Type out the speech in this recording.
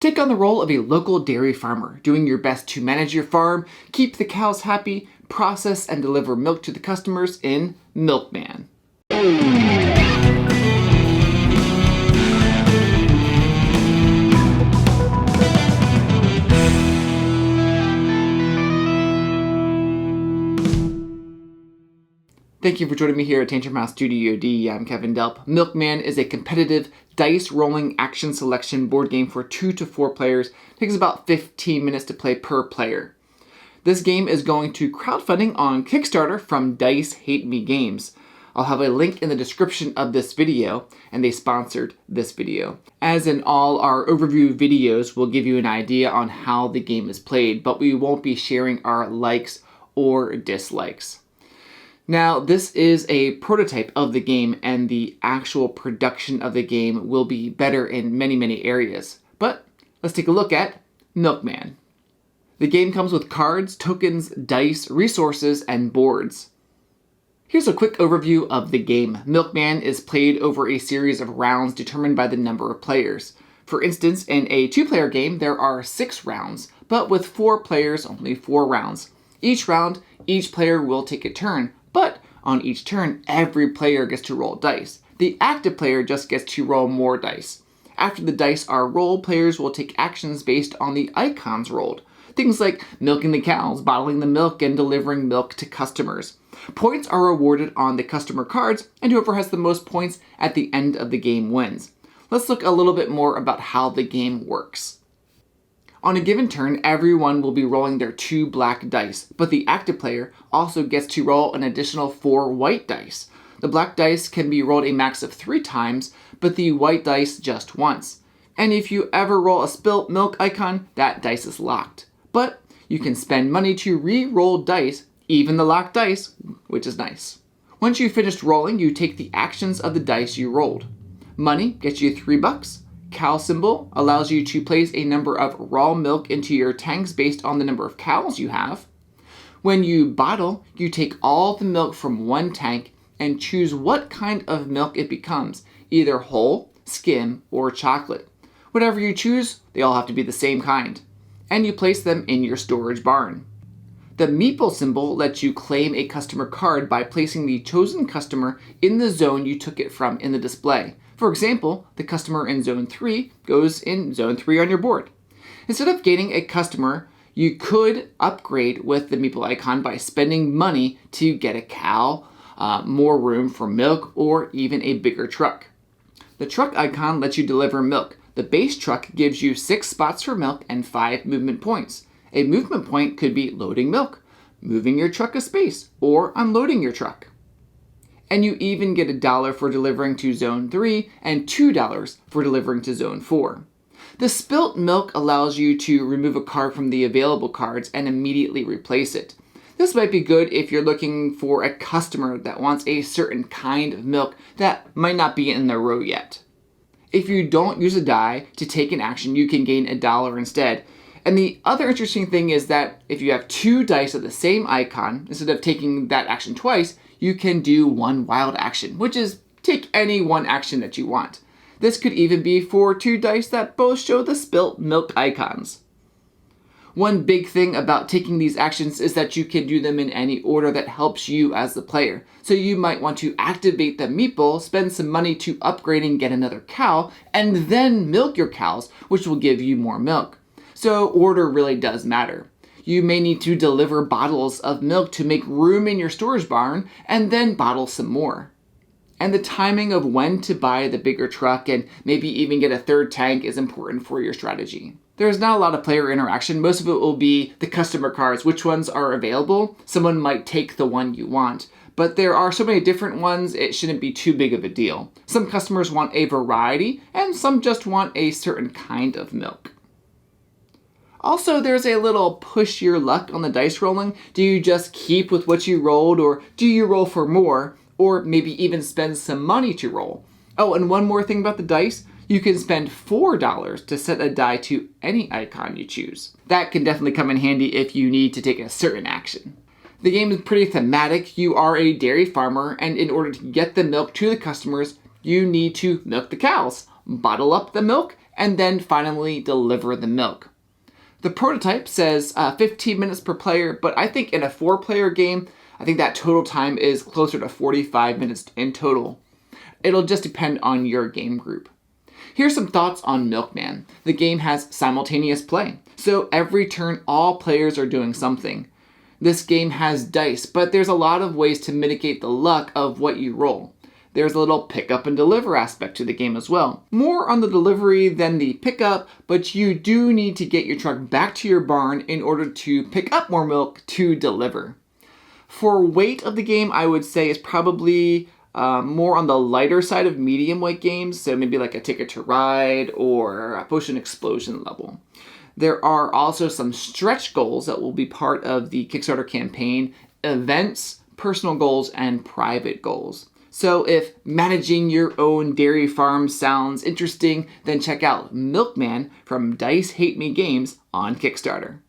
Take on the role of a local dairy farmer, doing your best to manage your farm, keep the cows happy, process and deliver milk to the customers in Milkman. Thank you for joining me here at Tantrum House Studio D. I'm Kevin Delp. Milkman is a competitive dice-rolling action selection board game for 2 to 4 players. It takes about 15 minutes to play per player. This game is going to crowdfunding on Kickstarter from Dice Hate Me Games. I'll have a link in the description of this video, and they sponsored this video. As in all our overview videos, we'll give you an idea on how the game is played, but we won't be sharing our likes or dislikes. Now, this is a prototype of the game, and the actual production of the game will be better in many areas. But let's take a look at Milkman. The game comes with cards, tokens, dice, resources, and boards. Here's a quick overview of the game. Milkman is played over a series of rounds determined by the number of players. For instance, in a 2-player game, there are 6 rounds, but with 4 players, only 4 rounds. Each round, each player will take a turn. But on each turn, every player gets to roll dice. The active player just gets to roll more dice. After the dice are rolled, players will take actions based on the icons rolled. Things like milking the cows, bottling the milk, and delivering milk to customers. Points are awarded on the customer cards, and whoever has the most points at the end of the game wins. Let's look a little bit more about how the game works. On a given turn, everyone will be rolling their 2 black dice, but the active player also gets to roll an additional 4 white dice. The black dice can be rolled a max of 3 times, but the white dice just once. And if you ever roll a spilt milk icon, that dice is locked. But you can spend money to re-roll dice, even the locked dice, which is nice. Once you've finished rolling, you take the actions of the dice you rolled. Money gets you $3. Cow symbol allows you to place a number of raw milk into your tanks based on the number of cows you have. When you bottle, you take all the milk from one tank and choose what kind of milk it becomes, either whole, skim, or chocolate. Whatever you choose, they all have to be the same kind. And you place them in your storage barn. The meeple symbol lets you claim a customer card by placing the chosen customer in the zone you took it from in the display. For example, the customer in Zone 3 goes in Zone 3 on your board. Instead of gaining a customer, you could upgrade with the meeple icon by spending money to get a cow, more room for milk, or even a bigger truck. The truck icon lets you deliver milk. The base truck gives you 6 spots for milk and 5 movement points. A movement point could be loading milk, moving your truck a space, or unloading your truck. And you even get $1 for delivering to Zone 3 and $2 for delivering to Zone 4. The spilt milk allows you to remove a card from the available cards and immediately replace it. This might be good if you're looking for a customer that wants a certain kind of milk that might not be in their row yet. If you don't use a die to take an action, you can gain $1 instead. And the other interesting thing is that if you have 2 dice of the same icon, instead of taking that action twice, you can do one wild action, which is take any one action that you want. This could even be for 2 dice that both show the spilt milk icons. One big thing about taking these actions is that you can do them in any order that helps you as the player. So you might want to activate the meeple, spend some money to upgrade and get another cow, and then milk your cows, which will give you more milk. So order really does matter. You may need to deliver bottles of milk to make room in your storage barn and then bottle some more. And the timing of when to buy the bigger truck and maybe even get a 3rd tank is important for your strategy. There's not a lot of player interaction. Most of it will be the customer cards, which ones are available. Someone might take the one you want, but there are so many different ones, it shouldn't be too big of a deal. Some customers want a variety and some just want a certain kind of milk. Also, there's a little push your luck on the dice rolling. Do you just keep with what you rolled, or do you roll for more, or maybe even spend some money to roll? Oh, and one more thing about the dice. You can spend $4 to set a die to any icon you choose. That can definitely come in handy if you need to take a certain action. The game is pretty thematic. You are a dairy farmer, and in order to get the milk to the customers, you need to milk the cows, bottle up the milk, and then finally deliver the milk. The prototype says 15 minutes per player, but I think in a 4-player game, I think that total time is closer to 45 minutes in total. It'll just depend on your game group. Here's some thoughts on Milkman. The game has simultaneous play, so every turn all players are doing something. This game has dice, but there's a lot of ways to mitigate the luck of what you roll. There's a little pick up and deliver aspect to the game as well. More on the delivery than the pickup, but you do need to get your truck back to your barn in order to pick up more milk to deliver. For weight of the game, I would say it's probably more on the lighter side of medium weight games, so maybe like a Ticket to Ride or a Potion Explosion level. There are also some stretch goals that will be part of the Kickstarter campaign, events, personal goals, and private goals. So if managing your own dairy farm sounds interesting, then check out Milkman from Dice Hate Me Games on Kickstarter.